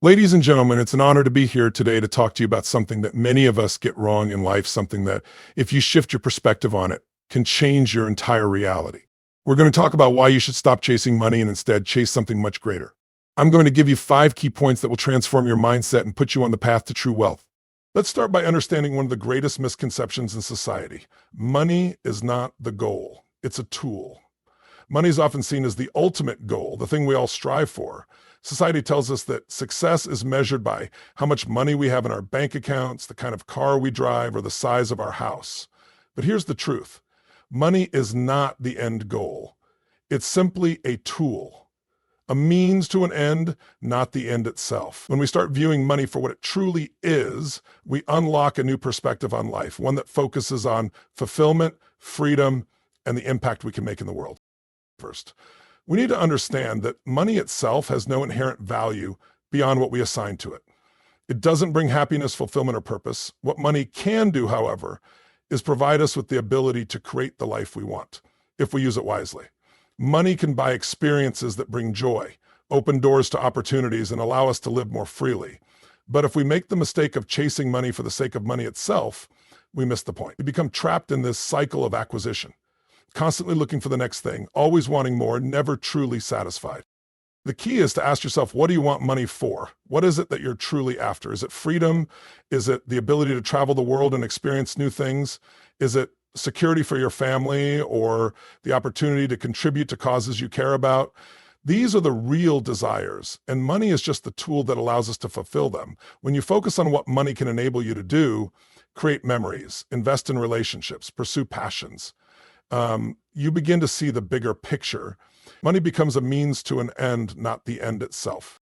Ladies and gentlemen, it's an honor to be here today to talk to you about something that many of us get wrong in life, something that, if you shift your perspective on it, can change your entire reality. We're going to talk about why you should stop chasing money and instead chase something much greater. I'm going to give you 5 key points that will transform your mindset and put you on the path to true wealth. Let's start by understanding one of the greatest misconceptions in society. Money is not the goal, it's a tool. Money is often seen as the ultimate goal, the thing we all strive for. Society tells us that success is measured by how much money we have in our bank accounts, the kind of car we drive, or the size of our house. But here's the truth. Money is not the end goal. It's simply a tool, a means to an end, not the end itself. When we start viewing money for what it truly is, we unlock a new perspective on life, one that focuses on fulfillment, freedom, and the impact we can make in the world. First, we need to understand that money itself has no inherent value beyond what we assign to it. It doesn't bring happiness, fulfillment, or purpose. What money can do, however, is provide us with the ability to create the life we want, if we use it wisely. Money can buy experiences that bring joy, open doors to opportunities, and allow us to live more freely. But if we make the mistake of chasing money for the sake of money itself, we miss the point. We become trapped in this cycle of acquisition, constantly looking for the next thing, always wanting more, never truly satisfied. The key is to ask yourself, what do you want money for? What is it that you're truly after? Is it freedom? Is it the ability to travel the world and experience new things? Is it security for your family or the opportunity to contribute to causes you care about? These are the real desires, and money is just the tool that allows us to fulfill them. When you focus on what money can enable you to do, create memories, invest in relationships, pursue passions, you begin to see the bigger picture. Money becomes a means to an end, not the end itself.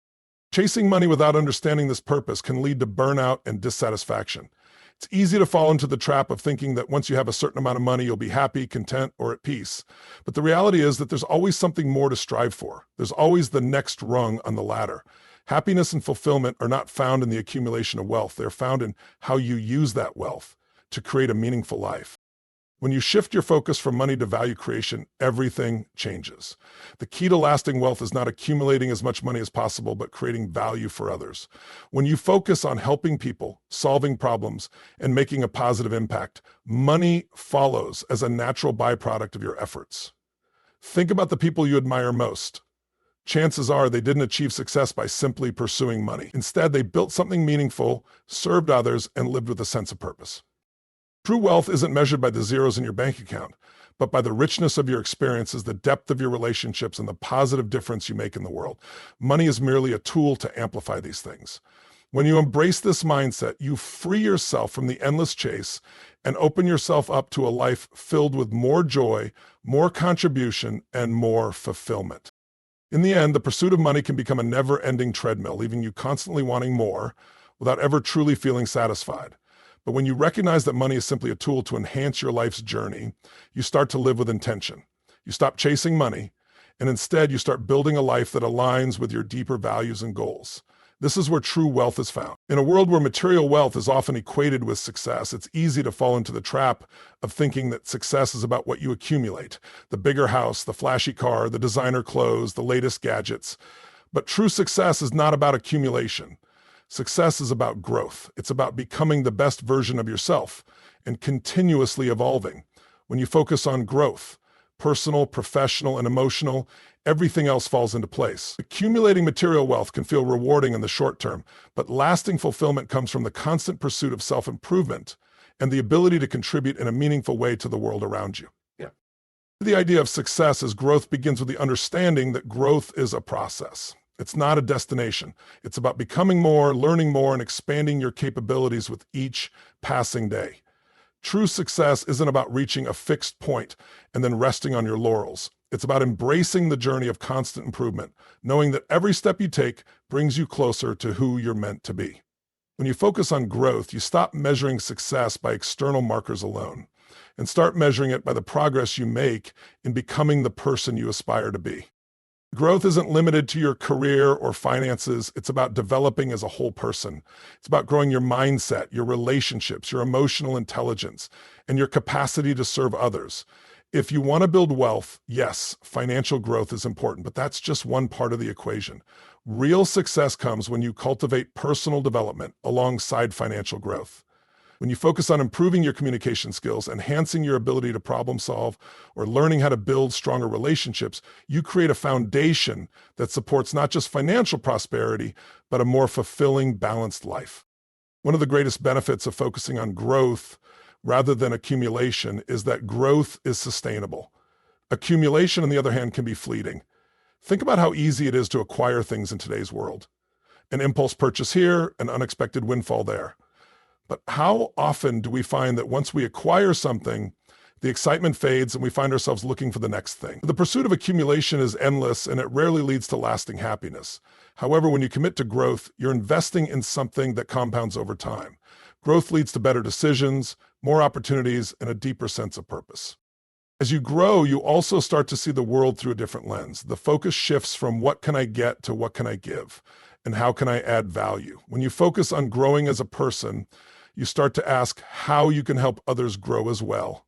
Chasing money without understanding this purpose can lead to burnout and dissatisfaction. It's easy to fall into the trap of thinking that once you have a certain amount of money, you'll be happy, content, or at peace. But the reality is that there's always something more to strive for. There's always the next rung on the ladder. Happiness and fulfillment are not found in the accumulation of wealth. They're found in how you use that wealth to create a meaningful life. When you shift your focus from money to value creation, everything changes. The key to lasting wealth is not accumulating as much money as possible, but creating value for others. When you focus on helping people, solving problems, and making a positive impact, money follows as a natural byproduct of your efforts. Think about the people you admire most. Chances are they didn't achieve success by simply pursuing money. Instead, they built something meaningful, served others, and lived with a sense of purpose. True wealth isn't measured by the zeros in your bank account, but by the richness of your experiences, the depth of your relationships, and the positive difference you make in the world. Money is merely a tool to amplify these things. When you embrace this mindset, you free yourself from the endless chase and open yourself up to a life filled with more joy, more contribution, and more fulfillment. In the end, the pursuit of money can become a never-ending treadmill, leaving you constantly wanting more without ever truly feeling satisfied. But when you recognize that money is simply a tool to enhance your life's journey, you start to live with intention. You stop chasing money, and instead you start building a life that aligns with your deeper values and goals. This is where true wealth is found. In a world where material wealth is often equated with success, it's easy to fall into the trap of thinking that success is about what you accumulate: the bigger house, the flashy car, the designer clothes, the latest gadgets. But true success is not about accumulation. Success is about growth. It's about becoming the best version of yourself and continuously evolving. When you focus on growth, personal, professional, and emotional, everything else falls into place. Accumulating material wealth can feel rewarding in the short term, but lasting fulfillment comes from the constant pursuit of self-improvement and the ability to contribute in a meaningful way to the world around you. Yeah. The idea of success as growth begins with the understanding that growth is a process. It's not a destination. It's about becoming more, learning more, and expanding your capabilities with each passing day. True success isn't about reaching a fixed point and then resting on your laurels. It's about embracing the journey of constant improvement, knowing that every step you take brings you closer to who you're meant to be. When you focus on growth, you stop measuring success by external markers alone and start measuring it by the progress you make in becoming the person you aspire to be. Growth isn't limited to your career or finances. It's about developing as a whole person. It's about growing your mindset, your relationships, your emotional intelligence, and your capacity to serve others. If you want to build wealth, yes, financial growth is important, but that's just one part of the equation. Real success comes when you cultivate personal development alongside financial growth. When you focus on improving your communication skills, enhancing your ability to problem solve, or learning how to build stronger relationships, you create a foundation that supports not just financial prosperity, but a more fulfilling, balanced life. One of the greatest benefits of focusing on growth rather than accumulation is that growth is sustainable. Accumulation, on the other hand, can be fleeting. Think about how easy it is to acquire things in today's world. An impulse purchase here, an unexpected windfall there. But how often do we find that once we acquire something, the excitement fades and we find ourselves looking for the next thing? The pursuit of accumulation is endless and it rarely leads to lasting happiness. However, when you commit to growth, you're investing in something that compounds over time. Growth leads to better decisions, more opportunities, and a deeper sense of purpose. As you grow, you also start to see the world through a different lens. The focus shifts from what can I get to what can I give, and how can I add value. When you focus on growing as a person, you start to ask how you can help others grow as well.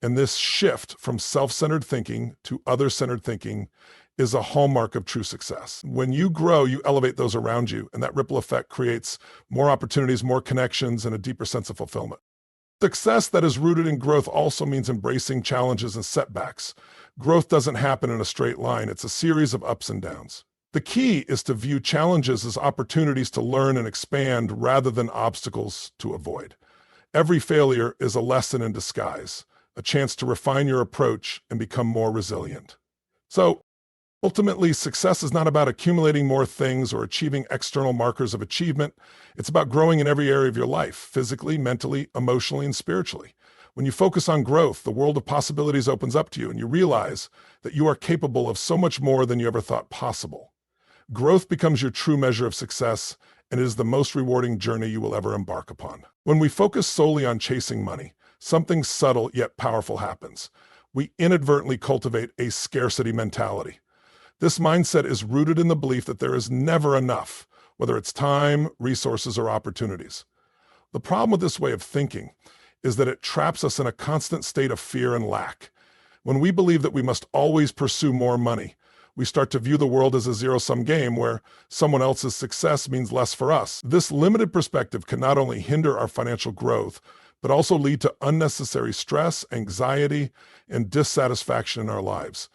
And this shift from self-centered thinking to other-centered thinking is a hallmark of true success. When you grow, you elevate those around you, and that ripple effect creates more opportunities, more connections, and a deeper sense of fulfillment. Success that is rooted in growth also means embracing challenges and setbacks. Growth doesn't happen in a straight line. It's a series of ups and downs. The key is to view challenges as opportunities to learn and expand rather than obstacles to avoid. Every failure is a lesson in disguise, a chance to refine your approach and become more resilient. So, ultimately, success is not about accumulating more things or achieving external markers of achievement. It's about growing in every area of your life, physically, mentally, emotionally, and spiritually. When you focus on growth, the world of possibilities opens up to you, and you realize that you are capable of so much more than you ever thought possible. Growth becomes your true measure of success, and it is the most rewarding journey you will ever embark upon. When we focus solely on chasing money, something subtle yet powerful happens. We inadvertently cultivate a scarcity mentality. This mindset is rooted in the belief that there is never enough, whether it's time, resources, or opportunities. The problem with this way of thinking is that it traps us in a constant state of fear and lack. When we believe that we must always pursue more money, we start to view the world as a zero-sum game where someone else's success means less for us. This limited perspective can not only hinder our financial growth, but also lead to unnecessary stress, anxiety, and dissatisfaction in our lives.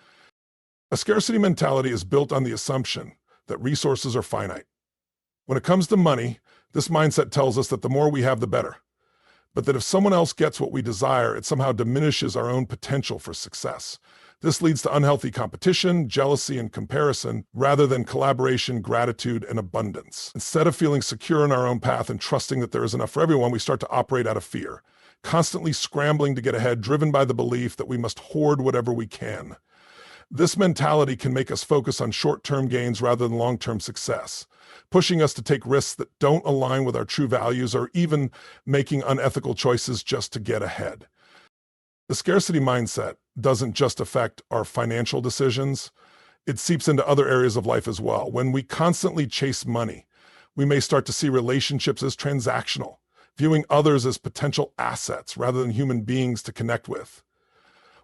A scarcity mentality is built on the assumption that resources are finite. When it comes to money, this mindset tells us that the more we have, the better. But that if someone else gets what we desire, it somehow diminishes our own potential for success. This leads to unhealthy competition, jealousy, and comparison, rather than collaboration, gratitude, and abundance. Instead of feeling secure in our own path and trusting that there is enough for everyone, we start to operate out of fear, constantly scrambling to get ahead, driven by the belief that we must hoard whatever we can. This mentality can make us focus on short-term gains rather than long-term success, pushing us to take risks that don't align with our true values or even making unethical choices just to get ahead. The scarcity mindset doesn't just affect our financial decisions, it seeps into other areas of life as well. When we constantly chase money, we may start to see relationships as transactional, viewing others as potential assets rather than human beings to connect with.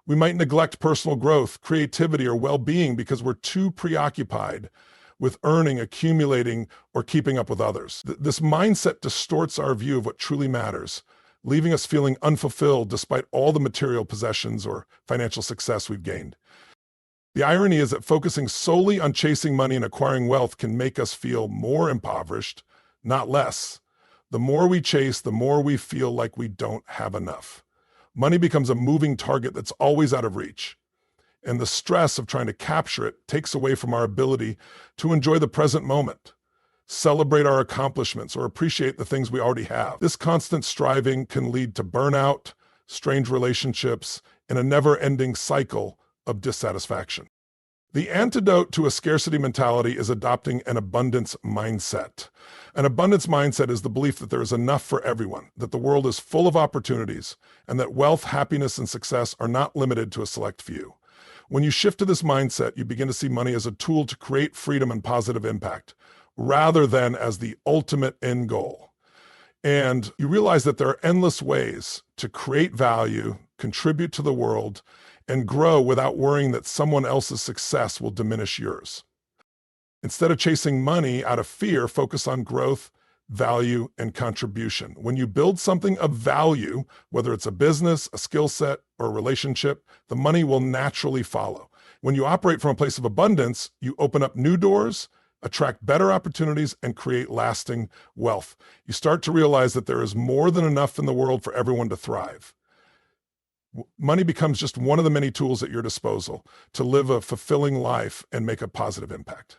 We might neglect personal growth, creativity, or well-being because we're too preoccupied with earning, accumulating, or keeping up with others. This mindset distorts our view of what truly matters, leaving us feeling unfulfilled despite all the material possessions or financial success we've gained. The irony is that focusing solely on chasing money and acquiring wealth can make us feel more impoverished, not less. The more we chase, the more we feel like we don't have enough. Money becomes a moving target that's always out of reach. And the stress of trying to capture it takes away from our ability to enjoy the present moment, celebrate our accomplishments, or appreciate the things we already have. This constant striving can lead to burnout, strained relationships, and a never-ending cycle of dissatisfaction. The antidote to a scarcity mentality is adopting an abundance mindset. An abundance mindset is the belief that there is enough for everyone, that the world is full of opportunities, and that wealth, happiness, and success are not limited to a select few. When you shift to this mindset, you begin to see money as a tool to create freedom and positive impact, rather than as the ultimate end goal. And you realize that there are endless ways to create value, contribute to the world, and grow without worrying that someone else's success will diminish yours. Instead of chasing money out of fear, focus on growth, value, and contribution. When you build something of value, whether it's a business, a skill set, or a relationship, the money will naturally follow. When you operate from a place of abundance, you open up new doors, attract better opportunities, and create lasting wealth. You start to realize that there is more than enough in the world for everyone to thrive. Money becomes just one of the many tools at your disposal to live a fulfilling life and make a positive impact.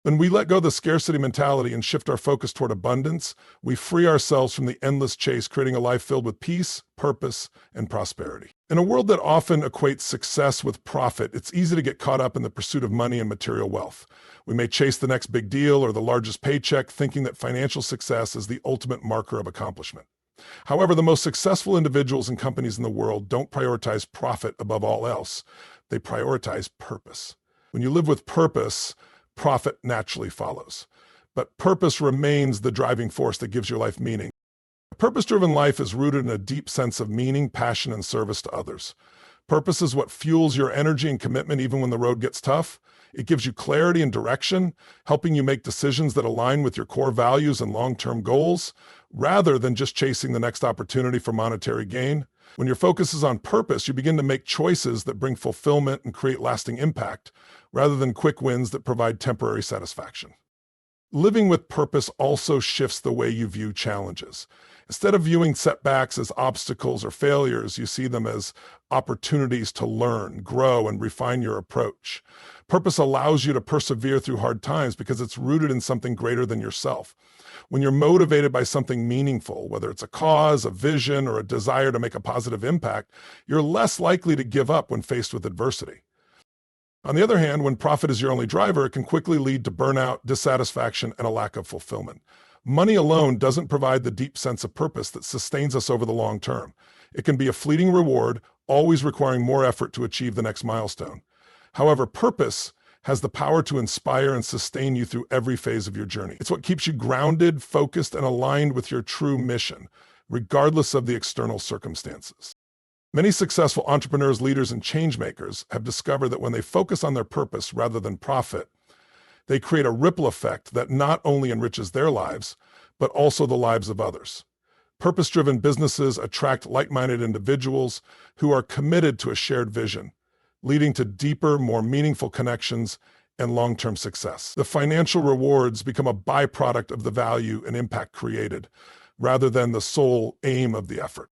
When we let go of the scarcity mentality and shift our focus toward abundance, we free ourselves from the endless chase, creating a life filled with peace, purpose, and prosperity. In a world that often equates success with profit, it's easy to get caught up in the pursuit of money and material wealth. We may chase the next big deal or the largest paycheck, thinking that financial success is the ultimate marker of accomplishment. However, the most successful individuals and companies in the world don't prioritize profit above all else. They prioritize purpose. When you live with purpose, profit naturally follows. But purpose remains the driving force that gives your life meaning. A purpose-driven life is rooted in a deep sense of meaning, passion, and service to others. Purpose is what fuels your energy and commitment even when the road gets tough. It gives you clarity and direction, helping you make decisions that align with your core values and long-term goals, rather than just chasing the next opportunity for monetary gain. When your focus is on purpose, you begin to make choices that bring fulfillment and create lasting impact, rather than quick wins that provide temporary satisfaction. Living with purpose also shifts the way you view challenges. Instead of viewing setbacks as obstacles or failures, you see them as opportunities to learn, grow, and refine your approach. Purpose allows you to persevere through hard times because it's rooted in something greater than yourself. When you're motivated by something meaningful, whether it's a cause, a vision, or a desire to make a positive impact, you're less likely to give up when faced with adversity. On the other hand, when profit is your only driver, it can quickly lead to burnout, dissatisfaction, and a lack of fulfillment. Money alone doesn't provide the deep sense of purpose that sustains us over the long term. It can be a fleeting reward, always requiring more effort to achieve the next milestone. However, purpose has the power to inspire and sustain you through every phase of your journey. It's what keeps you grounded, focused, and aligned with your true mission, regardless of the external circumstances. Many successful entrepreneurs, leaders, and change makers have discovered that when they focus on their purpose rather than profit, they create a ripple effect that not only enriches their lives, but also the lives of others. Purpose-driven businesses attract like-minded individuals who are committed to a shared vision, leading to deeper, more meaningful connections and long-term success. The financial rewards become a byproduct of the value and impact created, rather than the sole aim of the effort.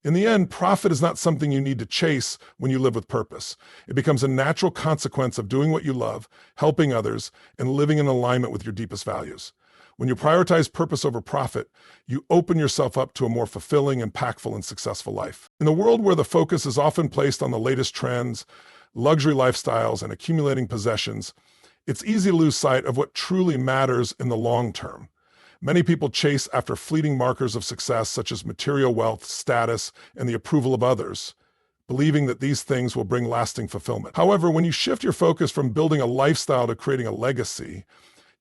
In the end, profit is not something you need to chase when you live with purpose. It becomes a natural consequence of doing what you love, helping others, and living in alignment with your deepest values. When you prioritize purpose over profit, you open yourself up to a more fulfilling, impactful, and successful life. In a world where the focus is often placed on the latest trends, luxury lifestyles, and accumulating possessions, it's easy to lose sight of what truly matters in the long term. Many people chase after fleeting markers of success such as material wealth, status, and the approval of others, believing that these things will bring lasting fulfillment. However, when you shift your focus from building a lifestyle to creating a legacy,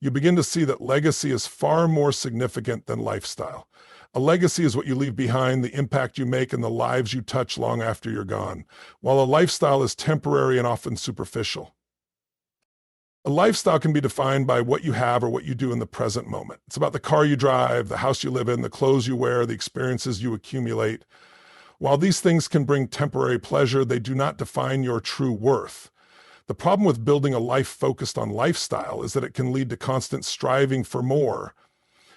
you begin to see that legacy is far more significant than lifestyle. A legacy is what you leave behind, the impact you make, and the lives you touch long after you're gone, while a lifestyle is temporary and often superficial. A lifestyle can be defined by what you have or what you do in the present moment. It's about the car you drive, the house you live in, the clothes you wear, the experiences you accumulate. While these things can bring temporary pleasure, they do not define your true worth. The problem with building a life focused on lifestyle is that it can lead to constant striving for more,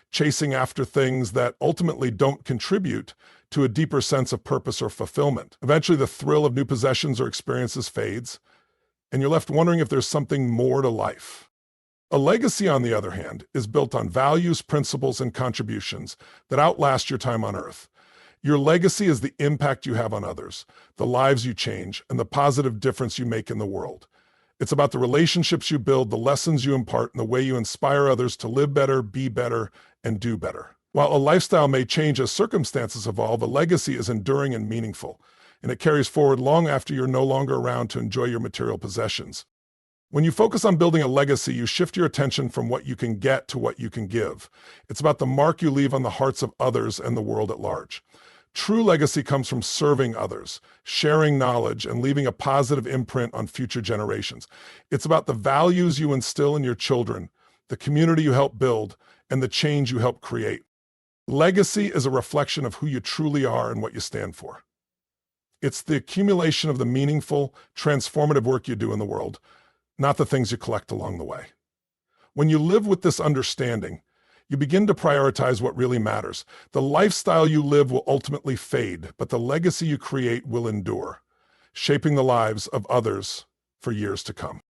chasing after things that ultimately don't contribute to a deeper sense of purpose or fulfillment. Eventually, the thrill of new possessions or experiences fades, and you're left wondering if there's something more to life. A legacy, on the other hand, is built on values, principles, and contributions that outlast your time on Earth. Your legacy is the impact you have on others, the lives you change, and the positive difference you make in the world. It's about the relationships you build, the lessons you impart, and the way you inspire others to live better, be better, and do better. While a lifestyle may change as circumstances evolve, a legacy is enduring and meaningful, and it carries forward long after you're no longer around to enjoy your material possessions. When you focus on building a legacy, you shift your attention from what you can get to what you can give. It's about the mark you leave on the hearts of others and the world at large. True legacy comes from serving others, sharing knowledge, and leaving a positive imprint on future generations. It's about the values you instill in your children, the community you help build, and the change you help create. Legacy is a reflection of who you truly are and what you stand for. It's the accumulation of the meaningful, transformative work you do in the world, not the things you collect along the way. When you live with this understanding, you begin to prioritize what really matters. The lifestyle you live will ultimately fade, but the legacy you create will endure, shaping the lives of others for years to come.